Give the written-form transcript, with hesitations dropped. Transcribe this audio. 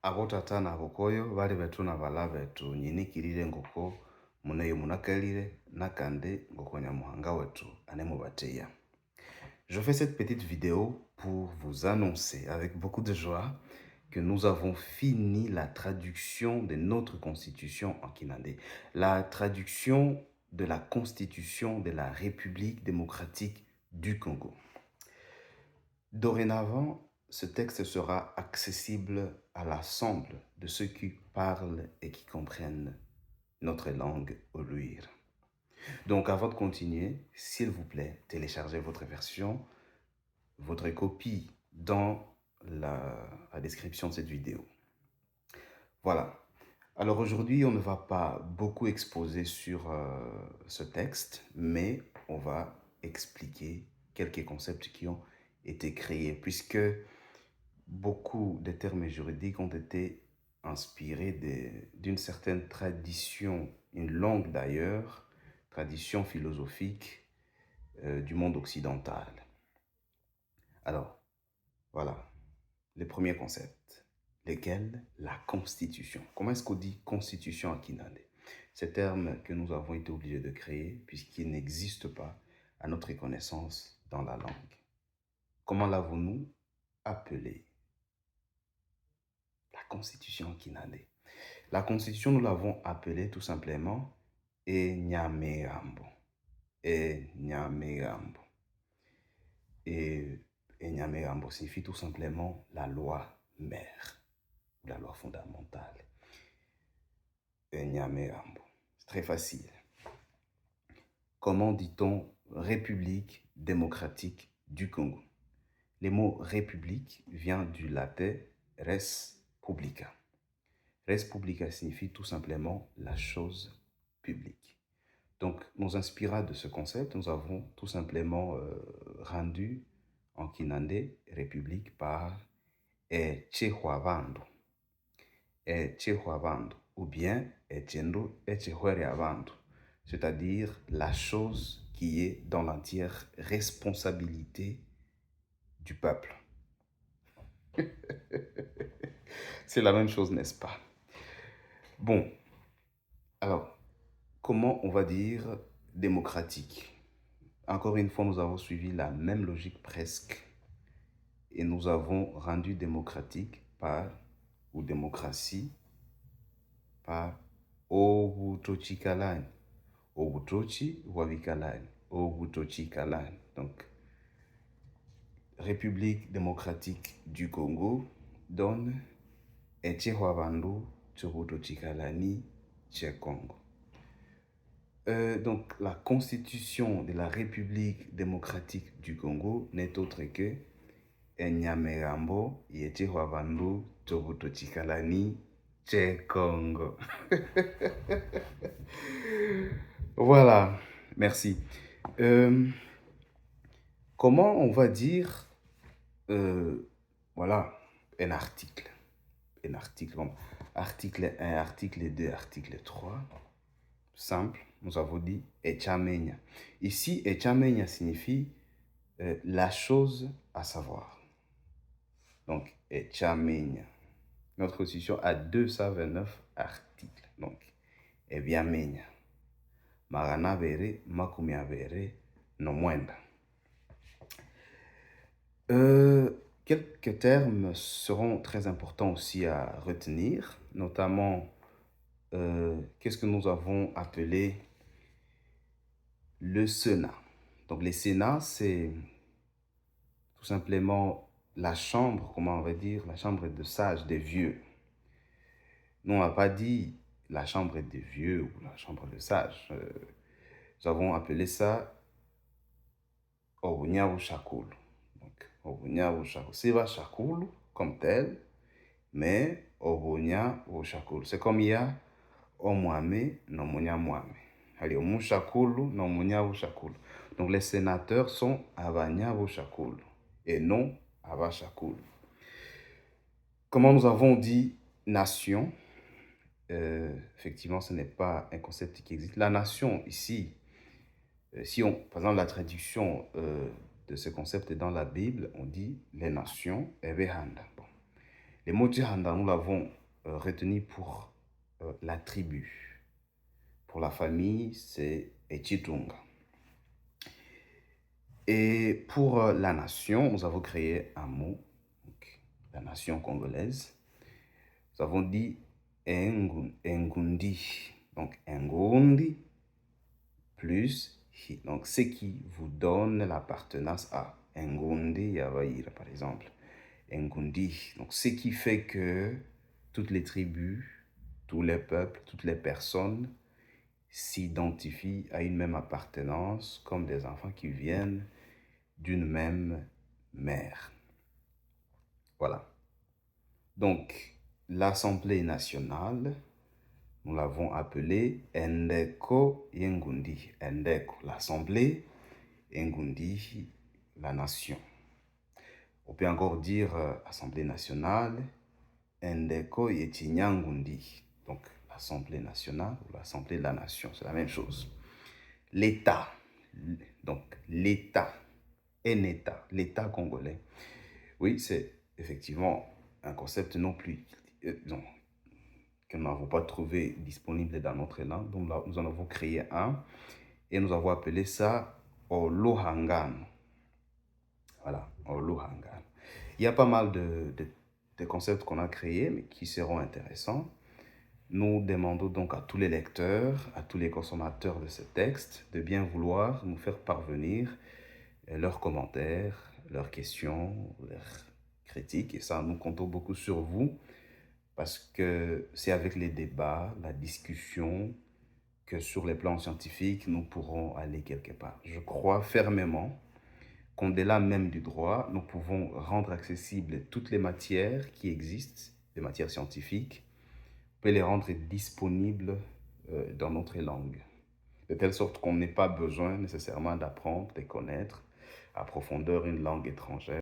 Abotata n'abokoyo bali betu na bala betu nyinikirire ngoko muneyo munakalire nakande ngoko nyamuhanga wetu anemubateya. Je fais cette petite vidéo pour vous annoncer avec beaucoup de joie que nous avons fini la traduction de notre constitution en Kinandé. La traduction de la constitution de la République démocratique du Congo. Dorénavant, ce texte sera accessible à l'ensemble de ceux qui parlent et qui comprennent notre langue Oluire. Donc avant de continuer, s'il vous plaît, téléchargez votre version, votre copie dans la description de cette vidéo. Voilà. Alors aujourd'hui, on ne va pas beaucoup exposer sur ce texte, mais on va expliquer quelques concepts qui ont été créés, puisque beaucoup de termes juridiques ont été inspirés d'une certaine tradition, une langue d'ailleurs, tradition philosophique du monde occidental. Alors, voilà, les premiers concepts, lesquels la constitution. Comment est-ce qu'on dit constitution en Kinandé? C'est un terme que nous avons été obligés de créer puisqu'il n'existe pas à notre connaissance dans la langue. Comment l'avons-nous appelé? La constitution Kinandé. La constitution, nous l'avons appelée tout simplement Enyamerambo. Enyamerambo. Et Enyamerambo signifie tout simplement la loi mère, la loi fondamentale. Enyamerambo. C'est très facile. Comment dit-on République démocratique du Congo? Le mot république vient du latin res publica. Res publica signifie tout simplement la chose publique. Donc, nous inspirant de ce concept, nous avons tout simplement rendu en Kinandé république par Echehuavandu. Echehuavandu ou bien Echendu Echehueriavandu, c'est-à-dire la chose qui est dans l'entière responsabilité du peuple. C'est la même chose, n'est-ce pas? Bon, alors, comment on va dire démocratique? Encore une fois, nous avons suivi la même logique presque et nous avons rendu démocratique par, ou démocratie, par Obutochi Kalani. Obutochi Wavikalani. Obutochi Kalani. Donc, République démocratique du Congo donne Echehuavandu Chobutochi Kalani Congo. Donc, la constitution de la République démocratique du Congo n'est autre que Enyamerambo Echehuavandu Chobutochi Kalani Congo. Voilà, merci. Comment on va dire, voilà, un article? Un article, bon, article 1, article 2, article 3. Simple, nous avons dit Echamenya. Ici, Echamenya signifie la chose à savoir. Donc, Echamenya. Notre constitution a 229 articles. Donc, Ebiamenya. Marana vere, makumia vere, no mwenda. Quelques termes seront très importants aussi à retenir, notamment qu'est-ce que nous avons appelé le Sénat. Donc, le Sénat, c'est tout simplement la chambre, comment on va dire, la chambre de sages, des vieux. Nous, on n'a pas dit la chambre des vieux ou la chambre de sages. Nous avons appelé ça Obunyabu Shakulu. Donc, Obunyabu Shakulu. C'est pas Shakulu comme tel, mais Obunyabu Shakulu. C'est comme il y a Omwame, non Munyamwame. Allez, Omushakulu, non Munyabu Shakulu. Donc, les sénateurs sont Abanyabu Shakulu et non Abashakulu. Comment nous avons dit nation? Effectivement, ce n'est pas un concept qui existe. La nation, ici, si on, par exemple, la traduction de ce concept est dans la Bible, on dit les nations, Ebehanda. Bon. Le mot Tihanda, nous l'avons retenu pour la tribu. Pour la famille, c'est Echitunga. Et pour la nation, nous avons créé un mot, donc, la nation congolaise. Nous avons dit Ngundi. Donc Ngundi plus Hi. Donc ce qui vous donne l'appartenance à Ngundi Yawaïra, par exemple. Ngundi. Donc ce qui fait que toutes les tribus, tous les peuples, toutes les personnes s'identifient à une même appartenance comme des enfants qui viennent d'une même mère. Voilà. Donc, l'Assemblée nationale, nous l'avons appelée Ndeko Yengundi. Ndeko, l'Assemblée, Yengundi, la nation. On peut encore dire Assemblée nationale, Ndeko Yetinyangundi. Donc, l'Assemblée nationale ou l'Assemblée de la nation, c'est la même chose. L'État, donc l'État, un État, l'État congolais. Oui, c'est effectivement un concept non plus que nous n'avons pas trouvé disponible dans notre langue. Donc là, nous en avons créé un et nous avons appelé ça Olohangan. Voilà, Olohangan. Il y a pas mal de concepts qu'on a créés, mais qui seront intéressants. Nous demandons donc à tous les lecteurs, à tous les consommateurs de ce texte, de bien vouloir nous faire parvenir leurs commentaires, leurs questions, leurs critiques. Et ça, nous comptons beaucoup sur vous, parce que c'est avec les débats, la discussion, que sur les plans scientifiques, nous pourrons aller quelque part. Je crois fermement qu'au-delà même du droit, nous pouvons rendre accessibles toutes les matières qui existent, les matières scientifiques, on peut les rendre disponibles dans notre langue, de telle sorte qu'on n'ait pas besoin nécessairement d'apprendre, de connaître à profondeur une langue étrangère.